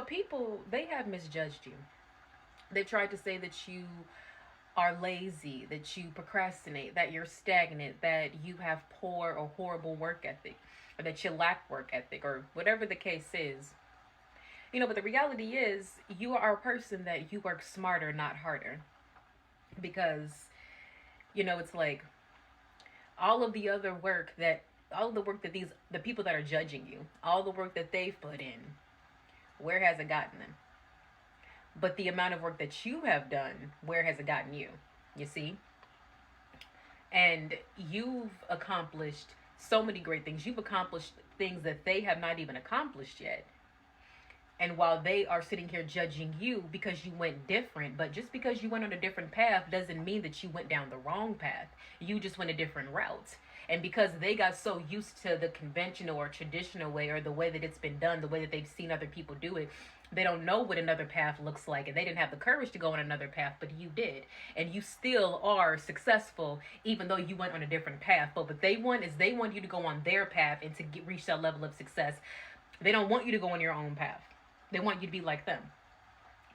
People, they have misjudged you. They've tried to say that you are lazy, that you procrastinate, that you're stagnant, that you have poor or horrible work ethic, or that you lack work ethic, or whatever the case is. But the reality is, you are a person that you work smarter, not harder. Because, it's like all of the other work that all of the work that the people that are judging you, all the work that they've put in, where has it gotten them? But the amount of work that you have done, where has it gotten you? You see? And you've accomplished so many great things. You've accomplished things that they have not even accomplished yet. And while they are sitting here judging you because you went different, but just because you went on a different path doesn't mean that you went down the wrong path. You just went a different route. And because they got so used to the conventional or traditional way, or the way that it's been done, the way that they've seen other people do it, they don't know what another path looks like. And they didn't have the courage to go on another path, but you did. And you still are successful, even though you went on a different path. But what they want is they want you to go on their path and to reach that level of success. They don't want you to go on your own path. They want you to be like them,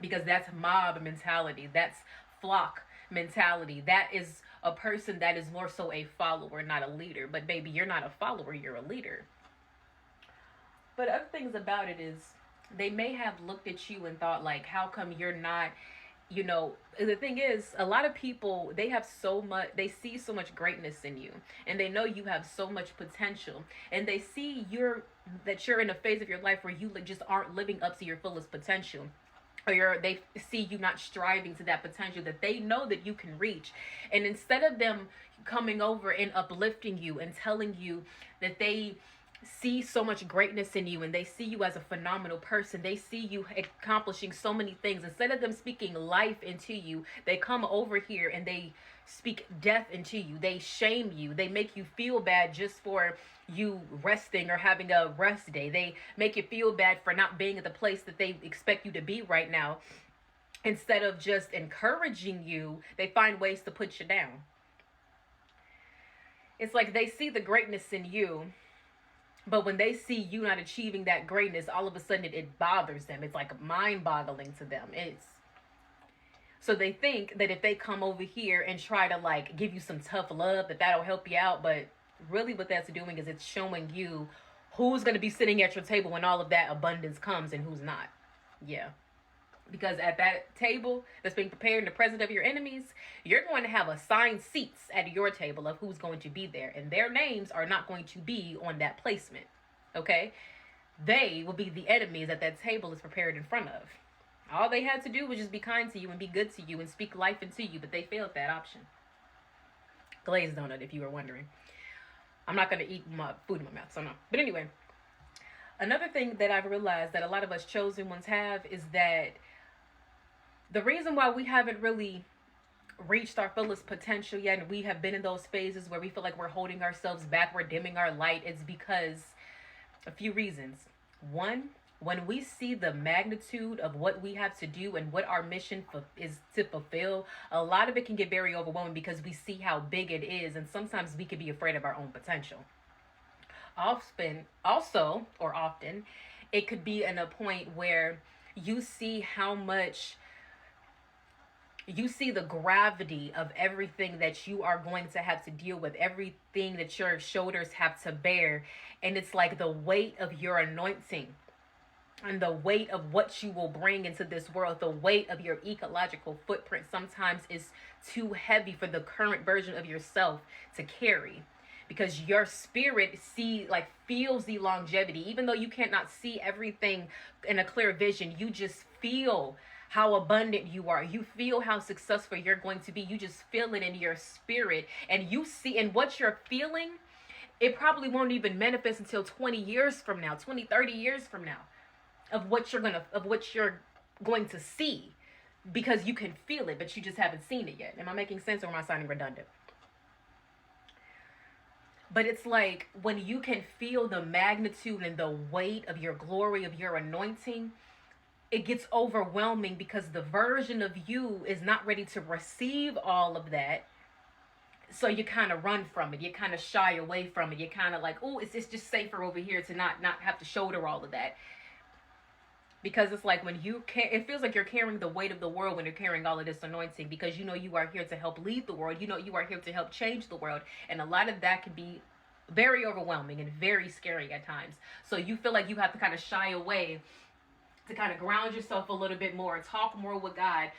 because that's mob mentality. That's flock mentality. That is a person that is more so a follower, not a leader. But baby, you're not a follower, you're a leader. But other things about it is, they may have looked at you and thought, like, how come you're not, the thing is, a lot of people, they have so much, they see so much greatness in you, and they know you have so much potential, and they see that you're in a phase of your life where you just aren't living up to your fullest potential, or they see you not striving to that potential that they know that you can reach. And instead of them coming over and uplifting you and telling you that they see so much greatness in you and they see you as a phenomenal person, they see you accomplishing so many things, instead of them speaking life into you, they come over here and they speak death into you. They shame you. They make you feel bad just for you resting or having a rest day. They make you feel bad for not being at the place that they expect you to be right now. Instead of just encouraging you, they find ways to put you down. It's like they see the greatness in you, but when they see you not achieving that greatness, all of a sudden it bothers them. It's like mind boggling to them. So they think that if they come over here and try to like give you some tough love, that'll help you out. But really what that's doing is it's showing you who's going to be sitting at your table when all of that abundance comes and who's not. Yeah. Because at that table that's being prepared in the presence of your enemies, you're going to have assigned seats at your table of who's going to be there. And their names are not going to be on that placement. Okay? They will be the enemies that table is prepared in front of. All they had to do was just be kind to you and be good to you and speak life into you, but they failed that option. Glazed donut, if you were wondering. I'm not going to eat my food in my mouth, so no. But anyway, another thing that I've realized that a lot of us chosen ones have is that the reason why we haven't really reached our fullest potential yet, and we have been in those phases where we feel like we're holding ourselves back, we're dimming our light, is because a few reasons. One, when we see the magnitude of what we have to do and what our mission is to fulfill, a lot of it can get very overwhelming because we see how big it is, and sometimes we can be afraid of our own potential. Often, it could be in a point where you see how much you see the gravity of everything that you are going to have to deal with, everything that your shoulders have to bear. And it's like the weight of your anointing and the weight of what you will bring into this world, the weight of your ecological footprint sometimes is too heavy for the current version of yourself to carry. Because your spirit feels the longevity. Even though you cannot see everything in a clear vision, you just feel how abundant you are. You feel how successful you're going to be. You just feel it in your spirit. And you see, and what you're feeling, it probably won't even manifest until 20 years from now, 20, 30 years from now, of what you're going to see, because you can feel it, but you just haven't seen it yet. Am I making sense, or am I sounding redundant? But it's like when you can feel the magnitude and the weight of your glory, of your anointing, it gets overwhelming because the version of you is not ready to receive all of that. So you kind of run from it. You kind of shy away from it. You're kind of like, oh, it's just safer over here to not have to shoulder all of that. Because it's like when it feels like you're carrying the weight of the world when you're carrying all of this anointing, because you know you are here to help lead the world. You know you are here to help change the world. And a lot of that can be very overwhelming and very scary at times. So you feel like you have to kind of shy away to kind of ground yourself a little bit more, talk more with God,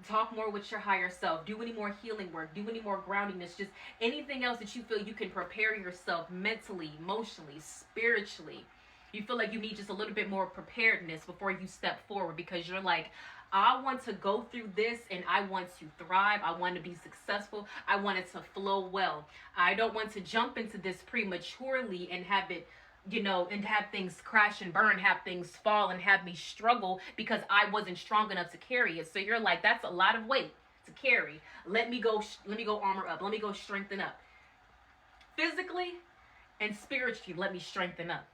talk more with your higher self, do any more healing work, do any more groundingness, just anything else that you feel you can prepare yourself mentally, emotionally, spiritually. You feel like you need just a little bit more preparedness before you step forward, because you're like, I want to go through this and I want to thrive. I want to be successful. I want it to flow well. I don't want to jump into this prematurely and have it, and have things crash and burn, have things fall and have me struggle because I wasn't strong enough to carry it. So you're like, that's a lot of weight to carry. Let me go armor up. Let me go strengthen up. Physically and spiritually, let me strengthen up.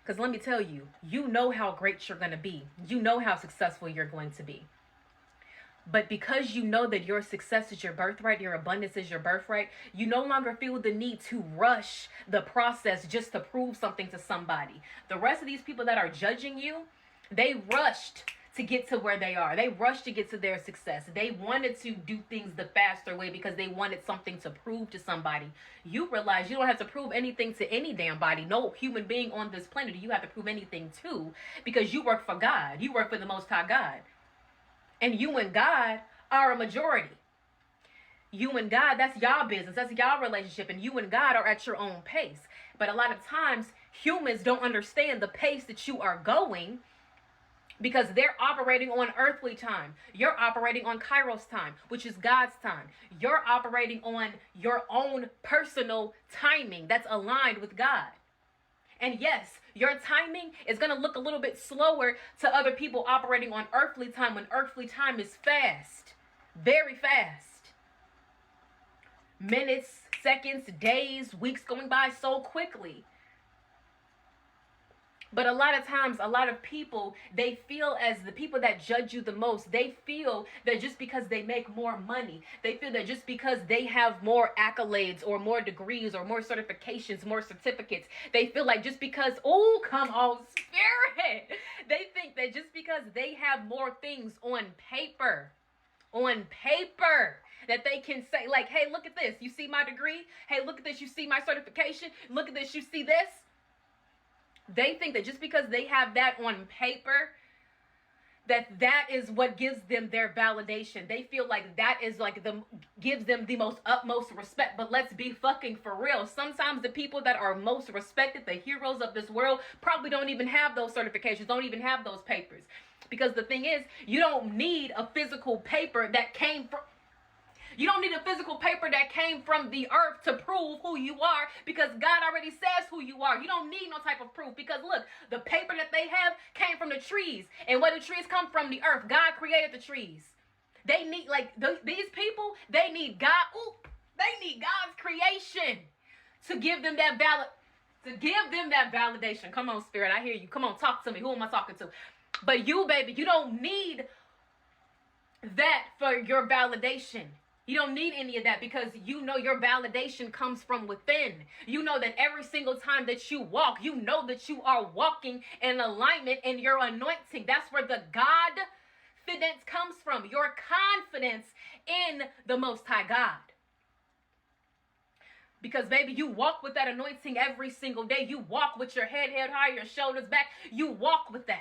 Because let me tell you, you know how great you're going to be. You know how successful you're going to be. But because you know that your success is your birthright, your abundance is your birthright, you no longer feel the need to rush the process just to prove something to somebody. The rest of these people that are judging you, they rushed to get to where they are. They rushed to get to their success. They wanted to do things the faster way because they wanted something to prove to somebody. You realize you don't have to prove anything to any damn body. No human being on this planet do you have to prove anything to, because you work for God. You work for the Most High God. And you and God are a majority. You and God, that's y'all business. That's y'all relationship. And you and God are at your own pace. But a lot of times, humans don't understand the pace that you are going, because they're operating on earthly time. You're operating on Kairos time, which is God's time. You're operating on your own personal timing that's aligned with God. And yes, your timing is going to look a little bit slower to other people operating on earthly time, when earthly time is fast, very fast. Minutes, seconds, days, weeks going by so quickly. But a lot of times, a lot of people, they feel, as the people that judge you the most, they feel that just because they make more money, they feel that just because they have more accolades or more degrees or more certifications, more certificates, they feel like just because, oh, come on, Spirit, they think that just because they have more things on paper, that they can say, like, hey, look at this, you see my degree? Hey, look at this, you see my certification? Look at this, you see this? They think that just because they have that on paper, that is what gives them their validation. They feel like that is like gives them the most utmost respect. But let's be fucking for real. Sometimes the people that are most respected, the heroes of this world, probably don't even have those certifications, don't even have those papers. Because the thing is, you don't need a physical paper that came from... You don't need a physical paper that came from the earth to prove who you are, because God already says who you are. You don't need no type of proof, because look, the paper that they have came from the trees. And where the trees come from? The earth. God created the trees. They need, like, these people, they need God. Ooh, they need God's creation to give them that validation. Come on, Spirit, I hear you. Come on, talk to me. Who am I talking to? But you, baby, you don't need that for your validation. You don't need any of that, because you know your validation comes from within. You know that every single time that you walk, you know that you are walking in alignment in your anointing. That's where the Godfidence comes from. Your confidence in the Most High God. Because, baby, you walk with that anointing every single day. You walk with your head held high, your shoulders back. You walk with that.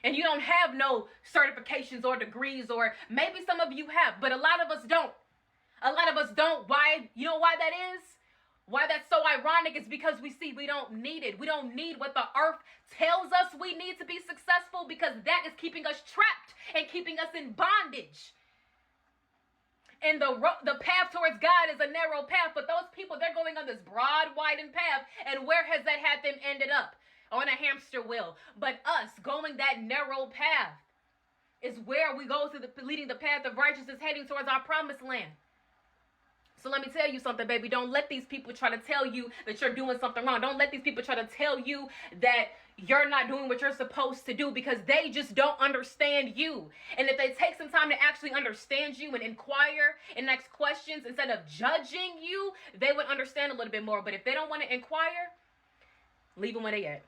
And you don't have no certifications or degrees, or maybe some of you have, but a lot of us don't. A lot of us don't. Why? You know why that is? Why that's so ironic is because we don't need it. We don't need what the earth tells us we need to be successful, because that is keeping us trapped and keeping us in bondage. And the path towards God is a narrow path, but those people, they're going on this broad, widened path, and where has that had them ended up? On a hamster wheel. But us going that narrow path is where we go through leading the path of righteousness, heading towards our promised land. So let me tell you something, baby. Don't let these people try to tell you that you're doing something wrong. Don't let these people try to tell you that you're not doing what you're supposed to do, because they just don't understand you. And if they take some time to actually understand you and inquire and ask questions instead of judging you, they would understand a little bit more. But if they don't want to inquire, leave them where they at.